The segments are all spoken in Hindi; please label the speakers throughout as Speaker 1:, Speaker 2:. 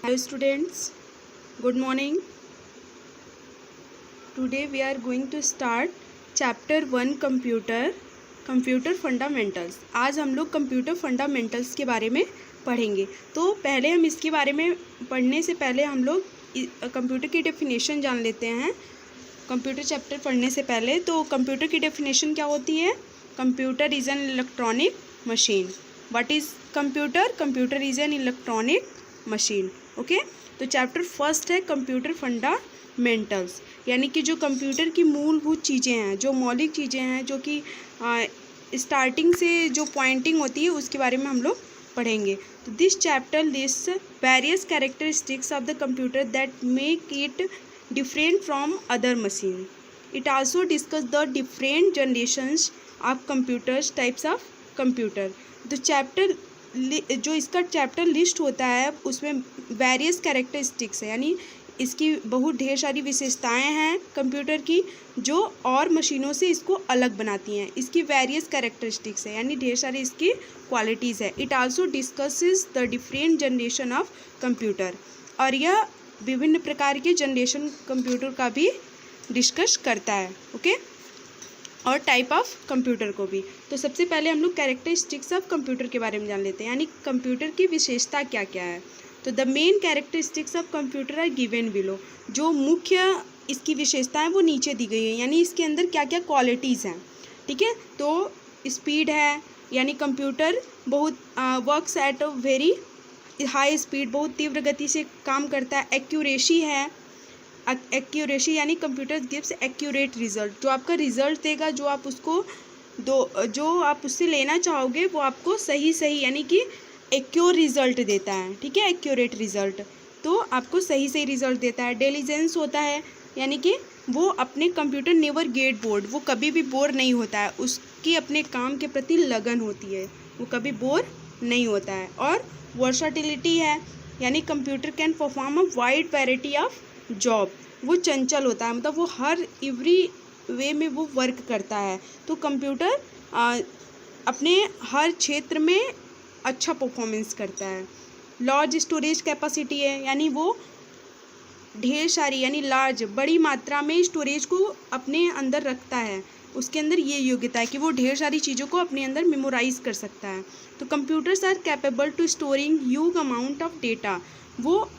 Speaker 1: Hello students, good morning. Today we are going to start chapter 1 computer fundamentals. आज हम लोग कंप्यूटर फंडामेंटल्स के बारे में पढ़ेंगे। तो पहले हम इसके बारे में पढ़ने से पहले हम लोग कंप्यूटर की डेफिनेशन जान लेते हैं। कंप्यूटर चैप्टर पढ़ने से पहले तो कंप्यूटर की डेफिनेशन क्या होती है? Computer is an electronic machine. What is computer? Computer is an electronic machine. Okay, तो चैप्टर फर्स्ट है कंप्यूटर फंडामेंटल्स, यानी कि जो कंप्यूटर की मूलभूत चीज़ें हैं, जो मौलिक चीज़ें हैं, जो कि स्टार्टिंग से जो पॉइंटिंग होती है उसके बारे में हम लोग पढ़ेंगे। तो this chapter lists various characteristics of the computer that make it different from other machine. It also discuss the different generations of computers, types of computer. तो चैप्टर जो इसका चैप्टर लिस्ट होता है उसमें वेरियस कैरेक्टरिस्टिक्स है, यानी इसकी बहुत ढेर सारी विशेषताएं हैं कंप्यूटर की जो और मशीनों से इसको अलग बनाती हैं। इसकी वेरियस कैरेक्टरिस्टिक्स है, यानी ढेर सारी इसकी क्वालिटीज़ है। It also discusses the different generation of computer, और यह विभिन्न प्रकार के जनरेशन कंप्यूटर का भी डिस्कस करता है। ओके, और टाइप ऑफ कंप्यूटर को भी। तो सबसे पहले हम लोग कैरेक्टरिस्टिक्स ऑफ कंप्यूटर के बारे में जान लेते हैं, यानी कंप्यूटर की विशेषता क्या क्या है। तो the main characteristics of computer are given below. जो मुख्य इसकी विशेषताएं वो नीचे दी गई है, यानी इसके अंदर क्या क्या क्वालिटीज़ हैं। ठीक है, तो स्पीड है, यानी कंप्यूटर बहुत works at a very high speed, बहुत तीव्र गति से काम करता है। एक्यूरेसी है, एक्यूरेसी यानी कंप्यूटर गिव्स एक्यूरेट रिजल्ट। जो आपका रिजल्ट देगा, जो आप उससे लेना चाहोगे वो आपको सही यानी कि एक्यूर रिजल्ट देता है। ठीक है, एक्यूरेट रिजल्ट, तो आपको सही रिजल्ट देता है। डिलीजेंस होता है, यानी कि वो अपने कंप्यूटर नेवर गेट बोर्ड, वो कभी भी बोर नहीं होता है, उसकी अपने काम के प्रति लगन होती है, वो कभी बोर नहीं होता है। और वर्सटिलिटी है, यानी computer can perform a wide variety of job. वो चंचल होता है, मतलब वो हर एवरी वे में वो वर्क करता है। तो कंप्यूटर अपने हर क्षेत्र में अच्छा परफॉर्मेंस करता है। लार्ज स्टोरेज कैपेसिटी है, यानी वो ढेर सारी यानी लार्ज बड़ी मात्रा में स्टोरेज को अपने अंदर रखता है। उसके अंदर ये योग्यता है कि वो ढेर सारी चीज़ों को अपने अंदर मेमोराइज कर सकता है। तो computers are capable to storing huge amount of data. वो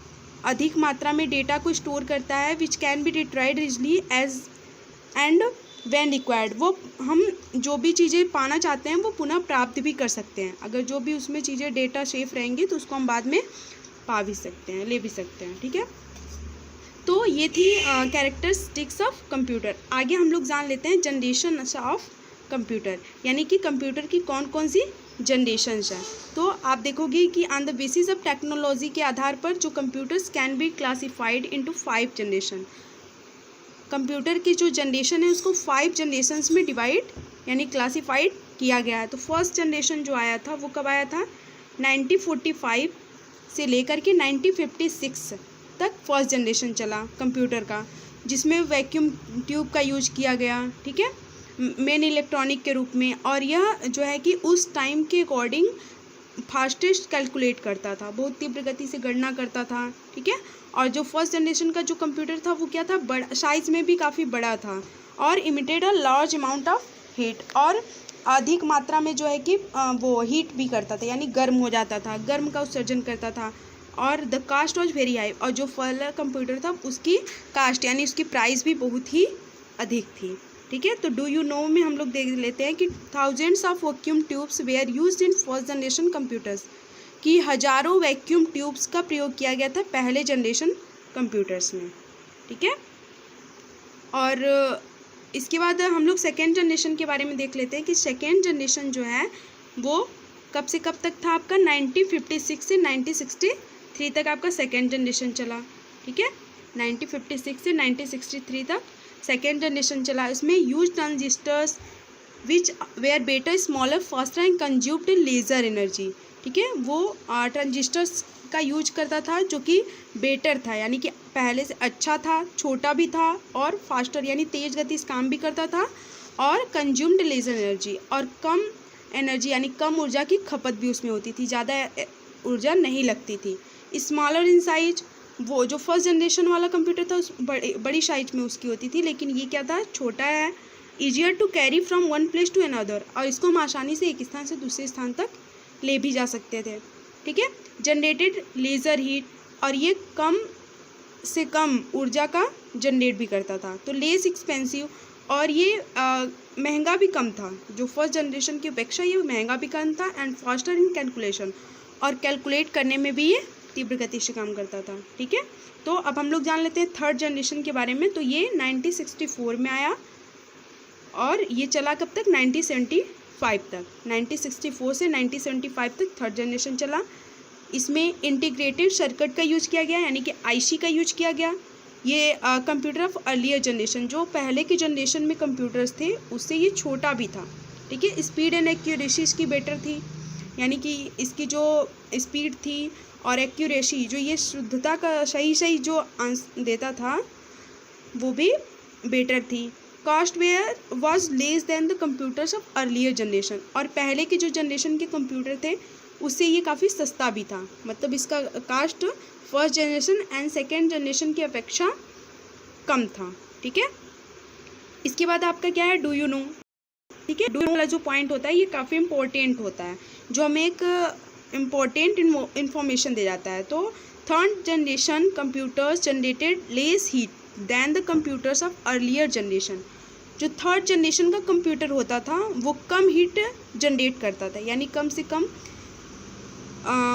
Speaker 1: अधिक मात्रा में डेटा को स्टोर करता है, which can be retrieved easily as and when required. वो हम जो भी चीज़ें पाना चाहते हैं वो पुनः प्राप्त भी कर सकते हैं। अगर जो भी उसमें चीज़ें डेटा सेफ रहेंगी तो उसको हम बाद में पा भी सकते हैं, ले भी सकते हैं। ठीक है, तो ये थी कैरेक्टरिस्टिक्स ऑफ कंप्यूटर। आगे हम लोग जान लेते हैं जनरेशन ऑफ कंप्यूटर, यानी कि कंप्यूटर की कौन कौन सी जनरेशन्स हैं। तो आप देखोगे कि on the basis of technology के आधार पर जो computers can be classified into 5 generation. Computer की जो जनरेशन है उसको 5 जनरेशन्स में डिवाइड यानी क्लासिफाइड किया गया है। तो फर्स्ट जनरेशन जो आया था वो कब आया था? 1945 से लेकर के 1956 तक फर्स्ट जनरेशन चला कंप्यूटर का, जिसमें वैक्यूम ट्यूब का यूज किया गया। ठीक है, मेन इलेक्ट्रॉनिक के रूप में। और यह जो है कि उस टाइम के अकॉर्डिंग फास्टेस्ट कैलकुलेट करता था, बहुत तीव्र गति से गणना करता था। ठीक है, और जो फर्स्ट जनरेशन का जो कंप्यूटर था वो क्या था? बड़ा साइज में भी काफ़ी बड़ा था, और emitted a large amount of heat, और अधिक मात्रा में जो है कि वो हीट भी करता था, यानी गर्म हो जाता था, गर्म का उत्सर्जन करता था। और the cost was very high, और जो पहला कंप्यूटर था उसकी कास्ट यानी उसकी प्राइस भी बहुत ही अधिक थी। ठीक है, तो डू यू नो में हम लोग देख लेते हैं कि thousands of vacuum tubes were used in first generation computers, कि हजारों वैक्यूम ट्यूब्स का प्रयोग किया गया था पहले जनरेशन कंप्यूटर्स में। ठीक है, और इसके बाद हम लोग सेकेंड जनरेशन के बारे में देख लेते हैं कि सेकेंड जनरेशन जो है वो कब से कब तक था आपका? 1956 से 1963 तक आपका सेकेंड जनरेशन चला। ठीक है, 1956 से 1963 तक सेकेंड जनरेशन चला। इसमें use transistors which were better, smaller, faster and consumed lesser energy. ठीक है, वो ट्रांजिस्टर्स का यूज करता था जो कि बेटर था, यानी कि पहले से अच्छा था, छोटा भी था, और फास्टर यानी तेज़ गति से काम भी करता था, और कंज्यूम्ड लेज़र एनर्जी, और कम एनर्जी यानी कम ऊर्जा की खपत भी उसमें होती थी, ज़्यादा ऊर्जा नहीं लगती थी। स्मॉलर इन साइज, वो जो फर्स्ट जनरेशन वाला कंप्यूटर था उस बड़ी साइज में उसकी होती थी, लेकिन ये क्या था, छोटा है। Easier to carry from one place to another, और इसको हम आसानी से एक स्थान से दूसरे स्थान तक ले भी जा सकते थे, ठीक है। जनरेटेड लेज़र हीट, और ये कम से कम ऊर्जा का जनरेट भी करता था, तो लेस एक्सपेंसिव, और ये महंगा भी कम था, जो फर्स्ट जनरेशन की अपेक्षा ये महंगा भी कम था। एंड फास्टर इन कैलकुलेशन, और कैलकुलेट करने में भी ये तीव्र गति से काम करता था, ठीक है। तो अब हम लोग जान लेते हैं थर्ड जनरेशन के बारे में। तो ये 1964 में आया, और ये चला कब तक, 1975 तक। 1964 से 1975 तक थर्ड जनरेशन चला। इसमें इंटीग्रेटेड सर्किट का यूज़ किया गया, यानी कि आईसी का यूज किया गया। ये कंप्यूटर ऑफ अर्लियर जनरेशन, जो पहले के जनरेशन में कंप्यूटर्स थे उससे ये छोटा भी था, ठीक है। स्पीड एंड एक्यूरेसी इसकी बेटर थी, यानी कि इसकी जो स्पीड थी और एक्यूरेसी, जो ये शुद्धता का सही जो आंसर देता था, वो भी बेटर थी। Cost were was less than the computers of earlier generation, और पहले के जो जनरेशन के कंप्यूटर थे उससे ये काफ़ी सस्ता भी था, मतलब इसका cost first generation and second generation की अपेक्षा कम था, ठीक है। इसके बाद आपका क्या है, डू यू नो, ठीक है। डू यू नो वाला जो पॉइंट होता है ये काफ़ी इंपॉर्टेंट होता है, जो हमें एक इम्पॉर्टेंट इन्फॉर्मेशन दे जाता है। तो third generation computers generated less heat than the computers of earlier generation. जो थर्ड जनरेशन का कंप्यूटर होता था वो कम हीट जनरेट करता था, यानी कम से कम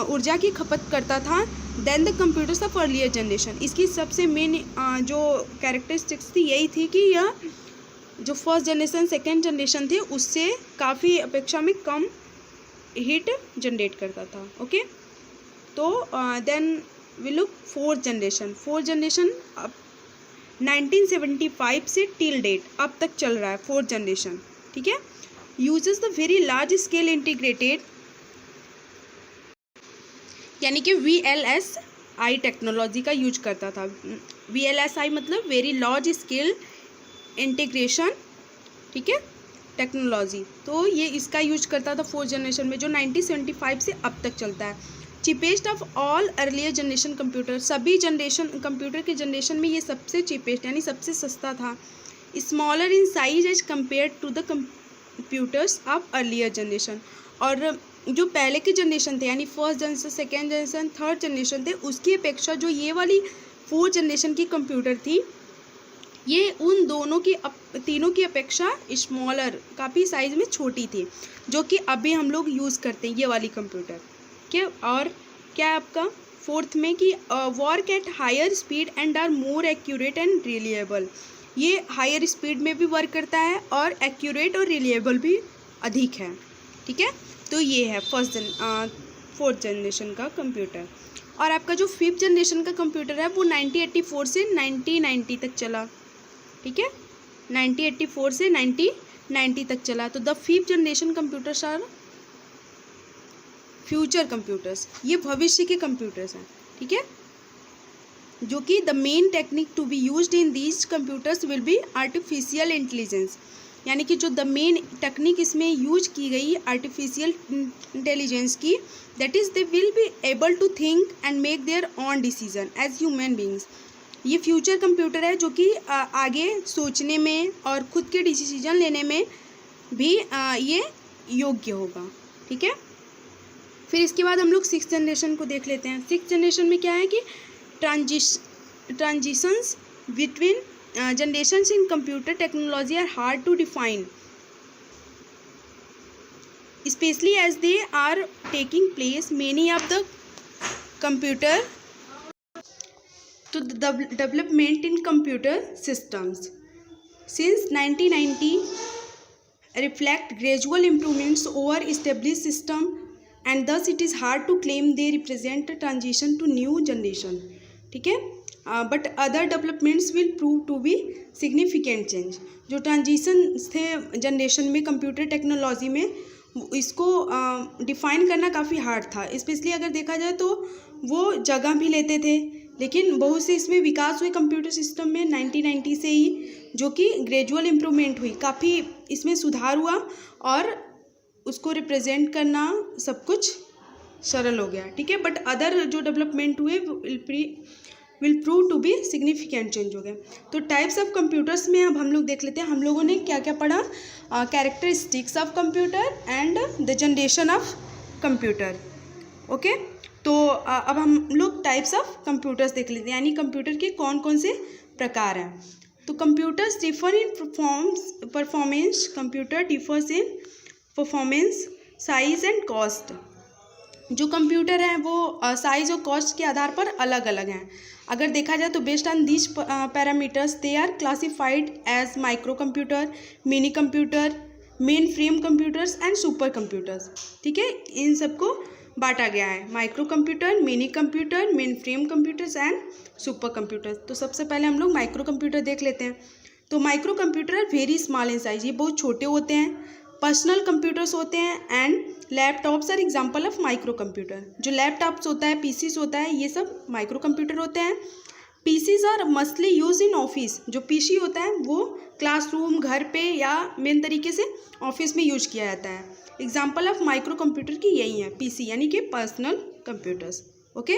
Speaker 1: ऊर्जा की खपत करता था than the computers of earlier generation. इसकी सबसे मेन जो कैरेक्टरिस्टिक्स थी यही थी कि यह जो फर्स्ट जनरेशन सेकेंड जनरेशन थे उससे काफ़ी अपेक्षा में कम हीट जनरेट करता था, ओके। तो then we look fourth generation अब 1975 से टिल डेट अब तक चल रहा है फोर्थ जनरेशन, ठीक है। Uses the very large scale integrated, यानी कि VLSI टेक्नोलॉजी का यूज करता था। VLSI मतलब वेरी लार्ज स्केल इंटीग्रेशन, ठीक है, टेक्नोलॉजी। तो ये इसका यूज करता था फोर्थ जनरेशन में, जो 1975 से अब तक चलता है। Cheapest of all earlier generation computer, सभी जनरेशन कंप्यूटर के जनरेशन में ये सबसे चीपेस्ट यानी सबसे सस्ता था। Smaller in size as compare to the computers of earlier generation, और जो पहले के जनरेशन थे यानी first generation second generation third generation थे उसकी अपेक्षा जो ये वाली फोर्थ जनरेशन की कंप्यूटर थी ये उन दोनों की तीनों की अपेक्षा स्मॉलर काफ़ी साइज़ में छोटी थी, जो कि अभी हम लोग यूज़ करते हैं ये वाली कंप्यूटर, क्या। और क्या है आपका फोर्थ में कि work at higher speed and are more accurate and reliable, ये हायर स्पीड में भी वर्क करता है और एक्यूरेट और रिलायबल भी अधिक है, ठीक है। तो ये है फोर्थ जनरेशन का कंप्यूटर। और आपका जो फिफ्थ जनरेशन का कंप्यूटर है वो 1984 से 1990 तक चला, ठीक है, 1984 से 1990 तक चला। तो the fifth generation computers are future computers, ये भविष्य के कंप्यूटर्स हैं, ठीक है, जो कि the main technique to be used in these computers will be artificial intelligence, यानी कि जो द मेन टेक्निक इसमें यूज की गई आर्टिफिशियल इंटेलिजेंस की, that is they will be able to think and make their own decision as human beings. ये फ्यूचर कंप्यूटर है जो कि आगे सोचने में और खुद के डिसीजन लेने में भी ये योग्य होगा, ठीक है। फिर इसके बाद हम लोग सिक्स्थ जनरेशन को देख लेते हैं। सिक्स्थ जनरेशन में क्या है कि transitions between generations in computer technology are hard to define, especially as they are taking place many of the computer to the development in computer systems since 1990 reflect gradual improvements over established system, and thus it is hard to claim they represent a transition to new generation, ठीक है। But other developments will prove to be significant change. जो ट्रांजिशन थे जनरेशन में कंप्यूटर टेक्नोलॉजी में, इसको डिफ़ाइन करना काफ़ी हार्ड था, स्पेशली अगर देखा जाए तो वो जगह भी लेते थे, लेकिन बहुत से इसमें विकास हुए कंप्यूटर सिस्टम में 1990 से ही, जो कि ग्रेजुअल इम्प्रूवमेंट हुई, काफ़ी इसमें सुधार हुआ और उसको रिप्रेजेंट करना सब कुछ सरल हो गया, ठीक है। बट अदर जो डेवलपमेंट हुए will prove to be significant change हो गया। तो टाइप्स ऑफ कंप्यूटर्स में अब हम लोग देख लेते हैं, हम लोगों ने क्या क्या पढ़ा, characteristics of computer and the generation of computer. Okay, तो अब हम लोग टाइप्स ऑफ कंप्यूटर्स देख लेते हैं, यानी कंप्यूटर के कौन कौन से प्रकार हैं। तो computers differ in performance, computer differs in performance, size and cost. जो कंप्यूटर हैं वो साइज और कॉस्ट के आधार पर अलग अलग हैं। अगर देखा जाए तो based on these parameters they are classified as micro computer, mini computer, main frame computers and super computers, ठीक है। इन सबको बांटा गया है, micro computer, mini computer, main frame computers and super computers. तो सबसे पहले हम लोग माइक्रो कंप्यूटर देख लेते हैं। तो micro computer are very small in size, ये बहुत छोटे होते हैं। पर्सनल कंप्यूटर्स होते हैं and laptops are example of micro computer. जो लैपटॉप्स होता है, पीसीस होता है, ये सब माइक्रो कंप्यूटर होते हैं। PCs are mostly use in office, जो पीसी होता है वो क्लासरूम, घर पे या मेन तरीके से ऑफिस में यूज किया जाता है। एग्जाम्पल ऑफ माइक्रो कंप्यूटर की यही है, पीसी यानी कि पर्सनल कंप्यूटर्स। ओके,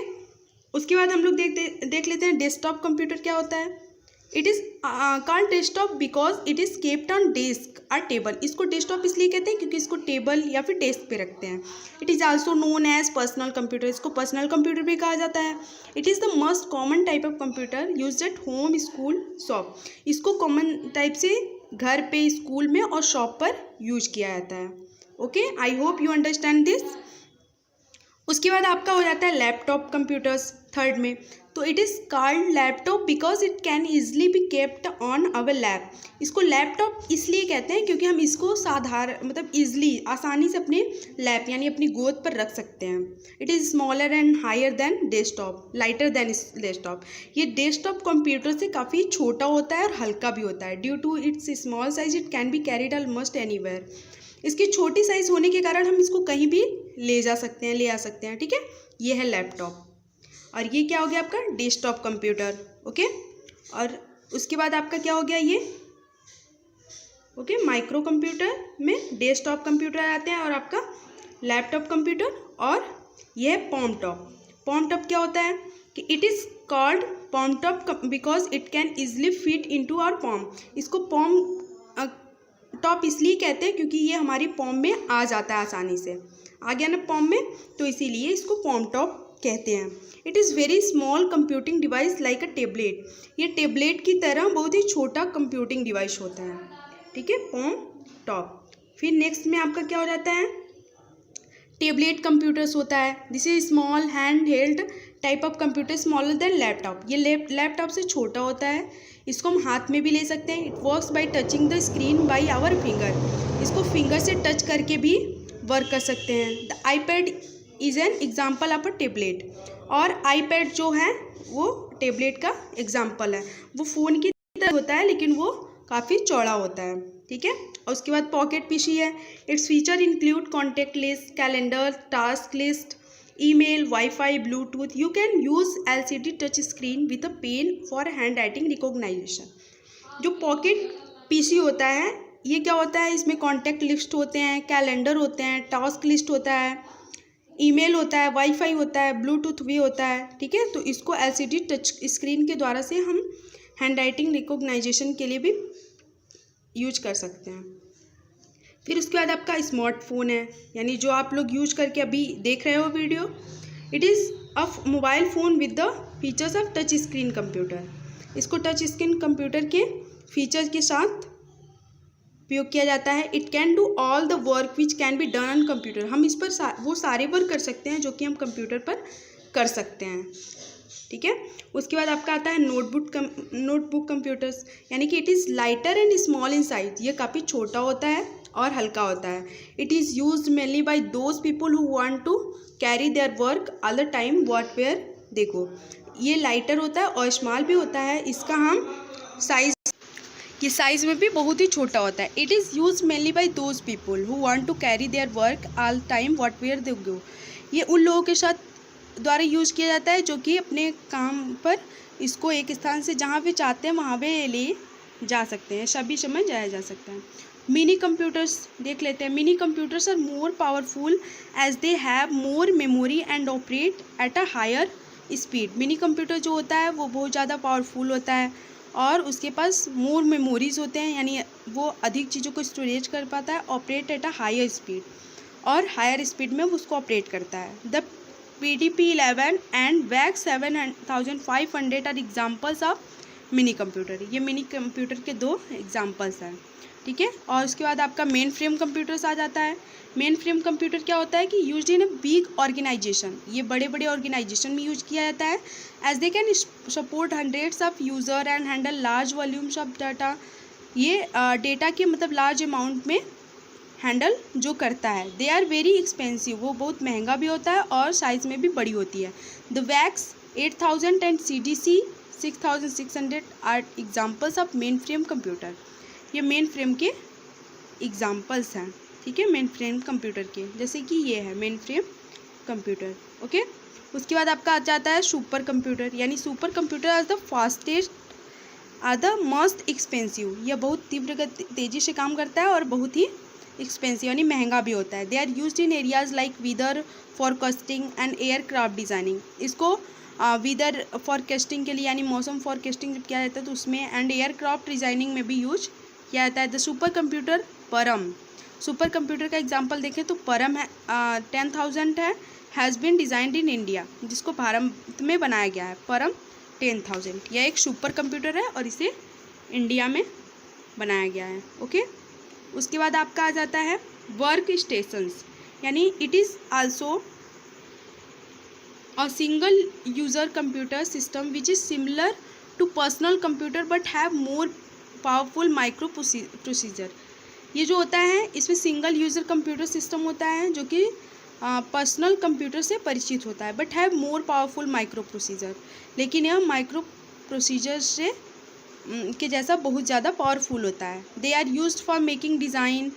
Speaker 1: उसके बाद हम लोग देख लेते हैं डेस्कटॉप कंप्यूटर क्या होता है। It is called desktop because it is kept on desk और टेबल। इसको डेस्कटॉप इसलिए कहते हैं क्योंकि इसको टेबल या फिर डेस्क पे रखते हैं। It is also known as personal computer, इसको पर्सनल कंप्यूटर भी कहा जाता है। It is the most common type of computer used at home, school, shop. इसको कॉमन टाइप से घर पे, स्कूल में और शॉप पर यूज किया जाता है। Okay, I hope you understand this. उसके बाद आपका हो जाता है लैपटॉप कंप्यूटर्स थर्ड में। तो it is called laptop because it can easily be kept on our lap. इसको लैपटॉप इसलिए कहते हैं क्योंकि हम इसको साधारण मतलब ईजिली, आसानी से अपने लैप यानी अपनी गोद पर रख सकते हैं। It is smaller and higher than desktop, lighter than desktop. ये डेस्कटॉप कंप्यूटर से काफ़ी छोटा होता है और हल्का भी होता है। Due to its small size it can be carried almost anywhere. इसकी छोटी साइज़ होने के कारण हम इसको कहीं भी ले जा सकते हैं, ले आ सकते हैं, ठीक है। ये है लैपटॉप और ये क्या हो गया आपका डेस्कटॉप कंप्यूटर। ओके, और उसके बाद आपका क्या हो गया ये, ओके, माइक्रो कंप्यूटर में डेस्कटॉप कंप्यूटर आते हैं और आपका लैपटॉप कंप्यूटर, और ये है पॉम टॉप। पॉम टॉप क्या होता है कि it is called palm top because it can easily fit into our palm. इसको पॉम टॉप इसलिए कहते हैं क्योंकि ये हमारी पॉम में आ जाता है आसानी से, आ गया ना पॉम में, तो इसीलिए इसको पॉम टॉप कहते हैं। It is very small computing device like a tablet. ये टेबलेट की तरह बहुत ही छोटा कंप्यूटिंग डिवाइस होता है, ठीक है, पॉम टॉप। फिर नेक्स्ट में आपका क्या हो जाता है, टेबलेट कंप्यूटर्स होता है। This is small hand held type of computer smaller than laptop. ये लैपटॉप से छोटा होता है, इसको हम हाथ में भी ले सकते हैं। It works by touching the screen by our finger. इसको फिंगर से टच करके भी वर्क कर सकते हैं। The iPad is an example of a tablet. और आईपैड जो है वो टेबलेट का एग्जाम्पल है। वो फ़ोन की तरह होता है लेकिन वो काफ़ी चौड़ा होता है, ठीक है। और उसके बाद पॉकेट पीसी है। Its feature include contact list, calendar, task list, email, WiFi, Bluetooth. You can use LCD touch screen with a pen for hand writing recognisation. जो पॉकेट पीसी होता है ये क्या होता है, इसमें कॉन्टैक्ट लिस्ट होते हैं, कैलेंडर होते हैं, टास्क लिस्ट होता है, ईमेल होता है, वाईफाई होता है, ब्लूटूथ भी होता है, ठीक है। तो इसको एलसीडी टच स्क्रीन के द्वारा से हम हैंड राइटिंग रिकॉग्नाइजेशन के लिए भी यूज कर सकते हैं। फिर उसके बाद आपका स्मार्टफोन है, यानी जो आप लोग यूज करके अभी देख रहे हो video. It is a mobile phone with the features of touch screen computer. इसको टच स्क्रीन कंप्यूटर के फीचर्स के साथ उपयोग किया जाता है। It can do all the work which can be done on computer. हम इस पर वो सारे वर्क कर सकते हैं जो कि हम कंप्यूटर पर कर सकते हैं, ठीक है। उसके बाद आपका आता है नोटबुक कंप्यूटर्स, यानी कि it is lighter and small in size. ये काफ़ी छोटा होता है और हल्का होता है। It is used mainly by those people who want to carry their work all the time what where they go. ये लाइटर होता है और स्मॉल भी होता है। इसका हम ये साइज़ में भी बहुत ही छोटा होता है। It is use mainly by those people who want to carry their work all time what where they go. ये उन लोगों के साथ द्वारा यूज़ किया जाता है जो कि अपने काम पर इसको एक स्थान से जहाँ भी चाहते हैं वहाँ पे ले जा सकते हैं, सभी समय जाया जा सकता है। मिनी कंप्यूटर्स देख लेते हैं। Mini computers are more powerful as they have more memory and operate at a higher speed. Mini computer जो होता है वो बहुत ज़्यादा पावरफुल होता है और उसके पास मोर मेमोरीज होते हैं, यानी वो अधिक चीज़ों को स्टोरेज कर पाता है, operate at a higher speed, और हायर स्पीड में उसको ऑपरेट करता है। The PDP-11 and VAX 7500 are examples of mini computer. ये मिनी कंप्यूटर के दो एग्जाम्पल्स हैं, ठीक है। और उसके बाद आपका मेन फ्रेम कंप्यूटर्स आ जाता है। मेन फ्रेम कंप्यूटर क्या होता है कि used in a big organisation, ये बड़े बड़े ऑर्गेनाइजेशन में यूज किया जाता है। As they can support hundreds of user and handle large volumes of data. ये डेटा के मतलब लार्ज अमाउंट में हैंडल जो करता है। दे आर वेरी एक्सपेंसिव, वो बहुत महंगा भी होता है और साइज़ में भी बड़ी होती है। The VAX 8000 and CDC 6600 are examples of main frame computer. ये मेन फ्रेम के एग्जाम्पल्स हैं, ठीक है, मेन फ्रेम कंप्यूटर के, जैसे कि ये है मेन फ्रेम कंप्यूटर, ओके। उसके बाद आपका आ जाता है सुपर कंप्यूटर, यानी super computer are the fastest are the most expensive. यह बहुत तीव्र तेज़ी से काम करता है और बहुत ही एक्सपेंसिव यानी महंगा भी होता है। They are used in areas like weather forecasting and aircraft designing. इसको वेदर फॉरकास्टिंग के लिए यानी मौसम फॉरकास्टिंग जब किया जाता है तो उसमें, एंड एयरक्राफ्ट डिज़ाइनिंग में भी यूज किया जाता है। The super computer Param, super computer का एग्जांपल देखें तो परम है 10,000 है, has been designed in India, जिसको भारत में बनाया गया है। परम 10,000 यह एक सुपर कंप्यूटर है और इसे इंडिया में बनाया गया है, ओके। उसके बाद आपका आ जाता है वर्क स्टेशंस, यानी it is also a single user computer system which is similar to personal computer but have more powerful micro procedure. ये जो होता है इसमें सिंगल यूज़र कंप्यूटर सिस्टम होता है जो कि पर्सनल कंप्यूटर से परिचित होता है, but have more powerful micro procedure, लेकिन यह माइक्रो प्रोसीजर से के जैसा बहुत ज़्यादा पावरफुल होता है। They are used for making design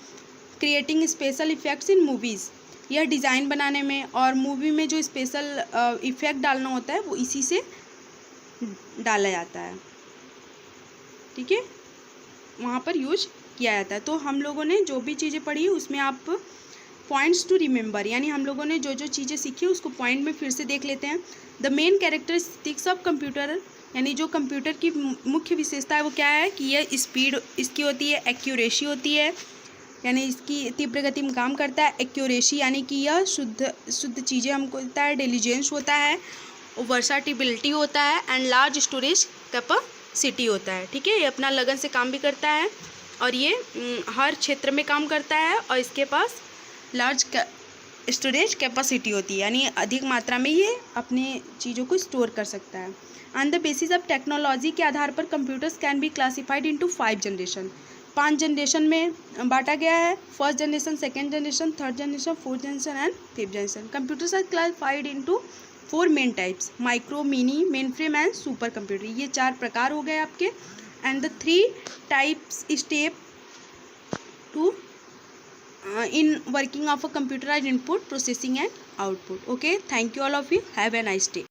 Speaker 1: creating special effects in movies. यह डिज़ाइन बनाने में और मूवी में जो स्पेशल इफ़ेक्ट डालना होता है वो इसी से डाला जाता है, ठीक है, वहाँ पर यूज किया जाता है। तो हम लोगों ने जो भी चीज़ें पढ़ी उसमें आप पॉइंट्स टू रिमेंबर, यानी हम लोगों ने जो जो चीज़ें सीखी उसको पॉइंट में फिर से देख लेते हैं। The main characteristics of computer, यानी जो कंप्यूटर की मुख्य विशेषता है वो क्या है कि यह स्पीड इसकी होती है, एक्यूरेसी होती है, यानी इसकी तीव्र गति में काम करता है। एक्यूरेसी यानी कि यह शुद्ध चीज़ें हमको देता है। डिलीजेंस होता है, वर्साटिबिलिटी होता है, एंड लार्ज स्टोरेज कैपेसिटी होता है, ठीक है। ये अपना लगन से काम भी करता है और ये हर क्षेत्र में काम करता है और इसके पास लार्ज स्टोरेज कैपेसिटी होती है, यानी अधिक मात्रा में ये अपनी चीज़ों को स्टोर कर सकता है। On the basis of technology के आधार पर computers can be classified into 5 generation, 5 generation में बांटा गया है। First generation, second generation, third generation, fourth generation and fifth generation. Computers are classified into 4 main types, micro, mini, mainframe and super computer. ये 4 प्रकार हो गए आपके, and the 3 types step to in working of a computer are input, processing and output, okay. Thank you all of you, have a nice day.